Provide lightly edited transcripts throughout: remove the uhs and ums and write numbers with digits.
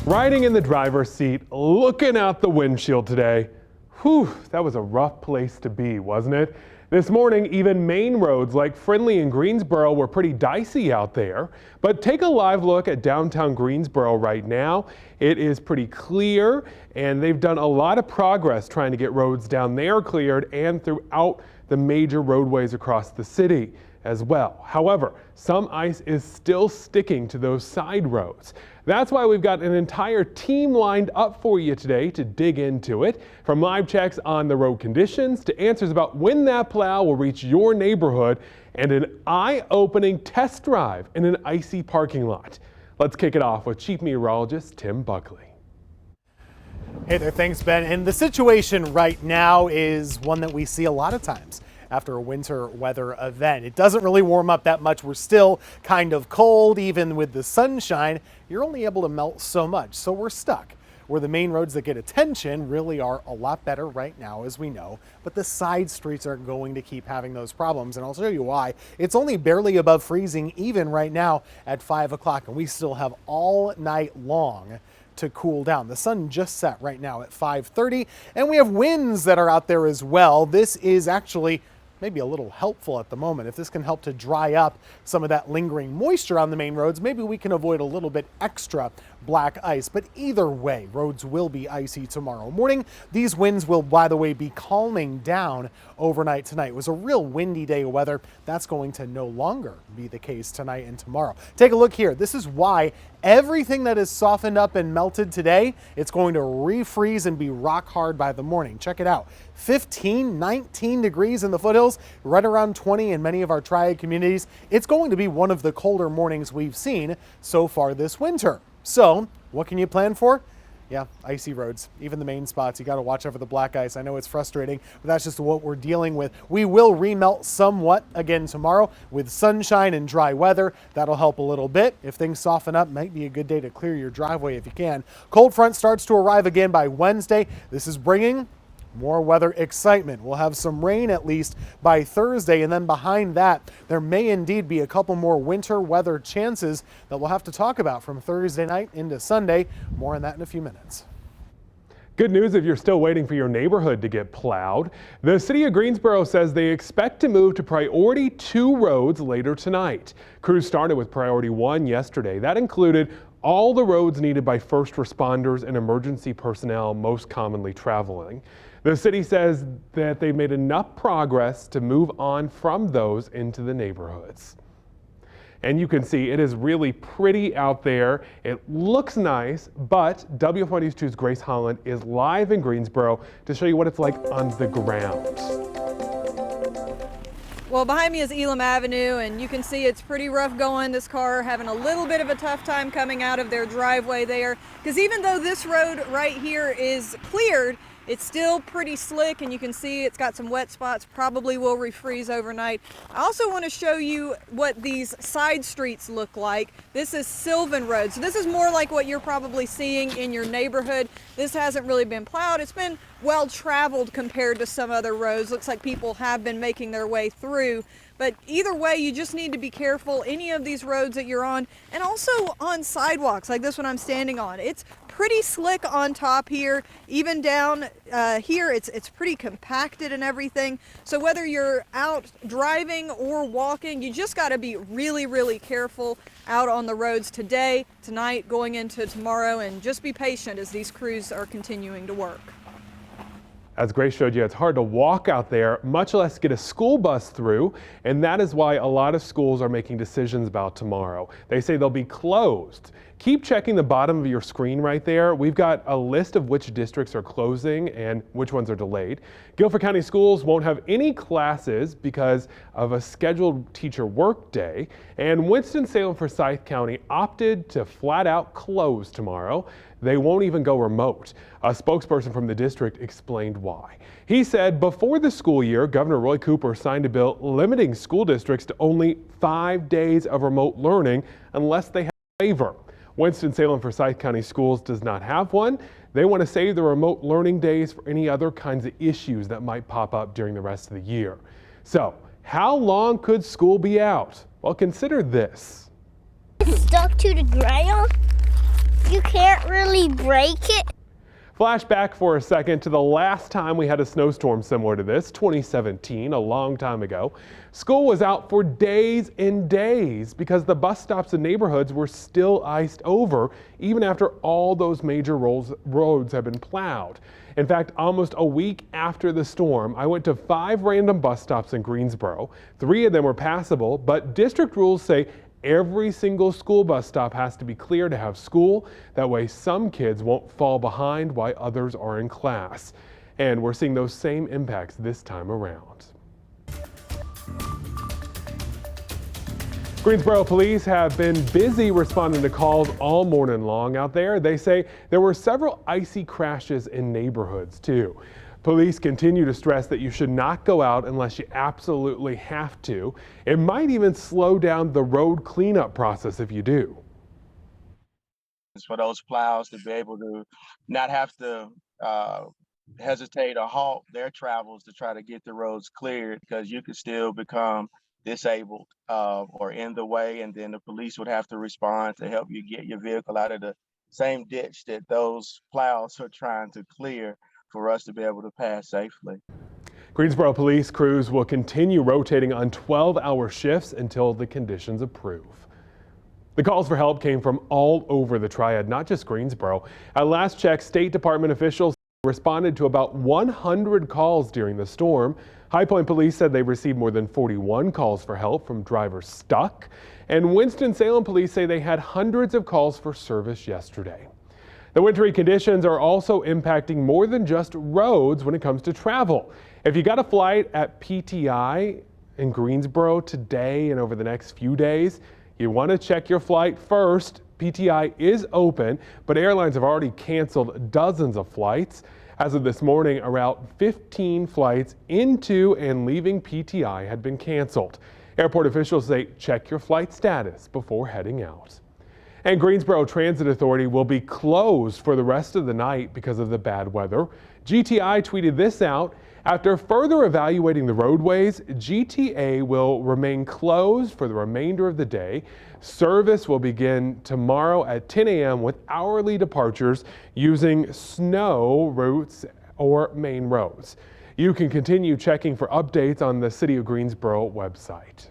Riding in the driver's seat, looking out the windshield today. Whew, that was a rough place to be, wasn't it? This morning, even main roads like Friendly and Greensboro were pretty dicey out there. But take a live look at downtown Greensboro right now. It is pretty clear, and they've done a lot of progress trying to get roads down there cleared and throughout the major roadways across the city as well. However, some ice is still sticking to those side roads. That's why we've got an entire team lined up for you today to dig into it. From live checks on the road conditions to answers about when that plow will reach your neighborhood and an eye-opening test drive in an icy parking lot. Let's kick it off with Chief Meteorologist Tim Buckley. Hey there, thanks Ben. And the situation right now is one that we see a lot of times after a winter weather event. It doesn't really warm up that much. We're still kind of cold. Even with the sunshine, you're only able to melt so much. So we're stuck. Where the main roads that get attention really are a lot better right now, as we know, but the side streets are going to keep having those problems, and I'll show you why. It's only barely above freezing even right now at 5 o'clock, and we still have all night long to cool down. The sun just set right now at 5:30, and we have winds that are out there as well. This is actually maybe a little helpful at the moment. If this can help to dry up some of that lingering moisture on the main roads, maybe we can avoid a little bit extra black ice. But either way, roads will be icy tomorrow morning. These winds will, by the way, be calming down overnight tonight. It was a real windy day of weather. That's going to no longer be the case tonight and tomorrow. Take a look here. This is why everything that is softened up and melted today, it's going to refreeze and be rock hard by the morning. Check it out. 15, 19 degrees in the foothills, right around 20 in many of our Triad communities. It's going to be one of the colder mornings we've seen so far this winter. So what can you plan for? Yeah, icy roads, even the main spots. You got to watch out for the black ice. I know it's frustrating, but that's just what we're dealing with. We will remelt somewhat again tomorrow with sunshine and dry weather. That'll help a little bit. If things soften up, might be a good day to clear your driveway if you can. Cold front starts to arrive again by Wednesday. This is bringing more weather excitement. We'll have some rain at least by Thursday, and then behind that, there may indeed be a couple more winter weather chances that we'll have to talk about from Thursday night into Sunday. More on that in a few minutes. Good news if you're still waiting for your neighborhood to get plowed. The city of Greensboro says they expect to move to priority 2 roads later tonight. Crews started with priority 1 yesterday. That included all the roads needed by first responders and emergency personnel most commonly traveling. The city says that they've made enough progress to move on from those into the neighborhoods. And you can see it is really pretty out there. It looks nice, but WFI News 2's Grace Holland is live in Greensboro to show you what it's like on the ground. Well, behind me is Elam Avenue, and you can see it's pretty rough going. This car having a little bit of a tough time coming out of their driveway there, because even though this road right here is cleared, it's still pretty slick, and you can see it's got some wet spots, probably will refreeze overnight. I also want to show you what these side streets look like. This is Sylvan Road, so this is more like what you're probably seeing in your neighborhood. This hasn't really been plowed. It's been well traveled compared to some other roads. Looks like people have been making their way through. But either way, you just need to be careful any of these roads that you're on, and also on sidewalks like this one I'm standing on. It's pretty slick on top here, even down here it's pretty compacted and everything. So whether you're out driving or walking, you just got to be really, really careful out on the roads today, tonight, going into tomorrow, and just be patient as these crews are continuing to work. As Grace showed you, it's hard to walk out there, much less get a school bus through, and that is why a lot of schools are making decisions about tomorrow. They say they'll be closed. Keep checking the bottom of your screen right there. We've got a list of which districts are closing and which ones are delayed. Guilford County Schools won't have any classes because of a scheduled teacher work day, and Winston-Salem Forsyth County opted to flat out close tomorrow. They won't even go remote. A spokesperson from the district explained why. He said before the school year, Governor Roy Cooper signed a bill limiting school districts to only 5 days of remote learning unless they have a waiver. Winston-Salem Forsyth County Schools does not have one. They want to save the remote learning days for any other kinds of issues that might pop up during the rest of the year. So, how long could school be out? Well, consider this. It's stuck to the ground. You can't really break it. Flashback for a second to the last time we had a snowstorm similar to this, 2017, a long time ago. School was out for days and days because the bus stops and neighborhoods were still iced over, even after all those major roads had been plowed. In fact, almost a week after the storm, I went to 5 random bus stops in Greensboro. 3 of them were passable, but district rules say every single school bus stop has to be clear to have school. That way some kids won't fall behind while others are in class. And we're seeing those same impacts this time around. Greensboro police have been busy responding to calls all morning long out there. They say there were several icy crashes in neighborhoods too. Police continue to stress that you should not go out unless you absolutely have to. It might even slow down the road cleanup process if you do. It's for those plows to be able to not have to hesitate or halt their travels to try to get the roads cleared, because you could still become disabled or in the way, and then the police would have to respond to help you get your vehicle out of the same ditch that those plows are trying to clear for us to be able to pass safely. Greensboro police crews will continue rotating on 12-hour shifts until the conditions improve. The calls for help came from all over the Triad, not just Greensboro. At last check, State Department officials responded to about 100 calls during the storm. High Point Police said they received more than 41 calls for help from drivers stuck. And Winston-Salem Police say they had hundreds of calls for service yesterday. The wintry conditions are also impacting more than just roads when it comes to travel. If you got a flight at PTI in Greensboro today and over the next few days, you want to check your flight first. PTI is open, but airlines have already canceled dozens of flights. As of this morning, around 15 flights into and leaving PTI had been canceled. Airport officials say check your flight status before heading out. And Greensboro Transit Authority will be closed for the rest of the night because of the bad weather. GTI tweeted this out. After further evaluating the roadways, GTA will remain closed for the remainder of the day. Service will begin tomorrow at 10 a.m. with hourly departures using snow routes or main roads. You can continue checking for updates on the City of Greensboro website.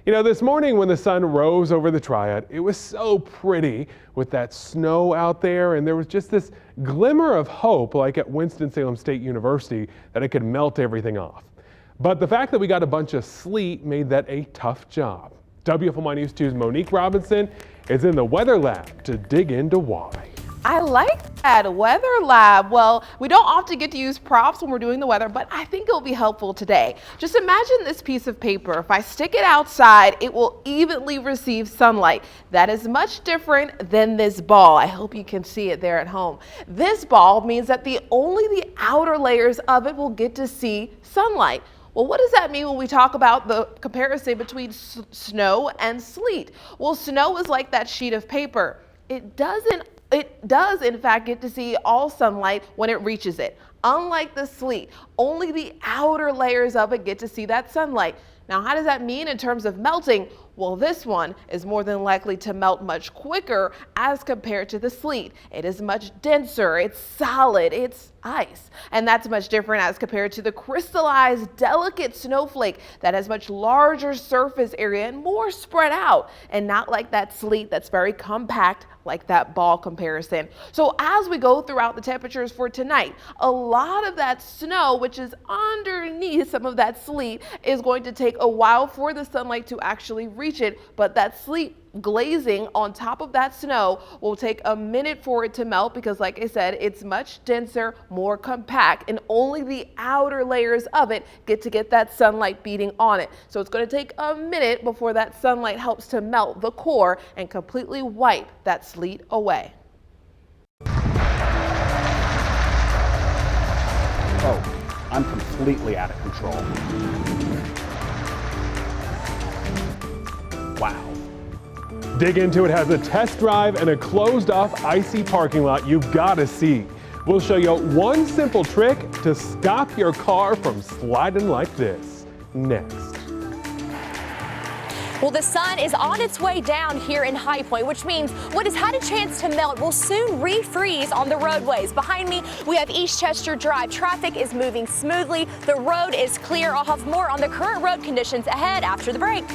You know, this morning when the sun rose over the Triad, it was so pretty with that snow out there, and there was just this glimmer of hope, like at Winston-Salem State University, that it could melt everything off. But the fact that we got a bunch of sleet made that a tough job. WFMY News 2's Monique Robinson is in the weather lab to dig into why. I like that, weather lab. Well, we don't often get to use props when we're doing the weather, but I think it'll be helpful today. Just imagine this piece of paper. If I stick it outside, it will evenly receive sunlight. That is much different than this ball. I hope you can see it there at home. This ball means that only the outer layers of it will get to see sunlight. Well, what does that mean when we talk about the comparison between snow and sleet? Well, snow is like that sheet of paper. It does in fact get to see all sunlight when it reaches it. Unlike the sleet, only the outer layers of it get to see that sunlight. Now, how does that mean in terms of melting? Well, this one is more than likely to melt much quicker as compared to the sleet. It is much denser, it's solid, it's ice. And that's much different as compared to the crystallized, delicate snowflake that has much larger surface area and more spread out, and not like that sleet that's very compact like that ball comparison. So as we go throughout the temperatures for tonight, a lot of that snow, which is underneath some of that sleet, is going to take a while for the sunlight to actually reach it, but that sleet glazing on top of that snow will take a minute for it to melt because, like I said, it's much denser, more compact, and only the outer layers of it get that sunlight beating on it. So it's going to take a minute before that sunlight helps to melt the core and completely wipe that sleet away. Oh, I'm completely out of control. Wow. Dig Into It has a test drive and a closed-off icy parking lot you've got to see. We'll show you one simple trick to stop your car from sliding like this next. Well, the sun is on its way down here in High Point, which means what has had a chance to melt will soon refreeze on the roadways. Behind me, we have East Chester Drive. Traffic is moving smoothly. The road is clear. I'll have more on the current road conditions ahead after the break.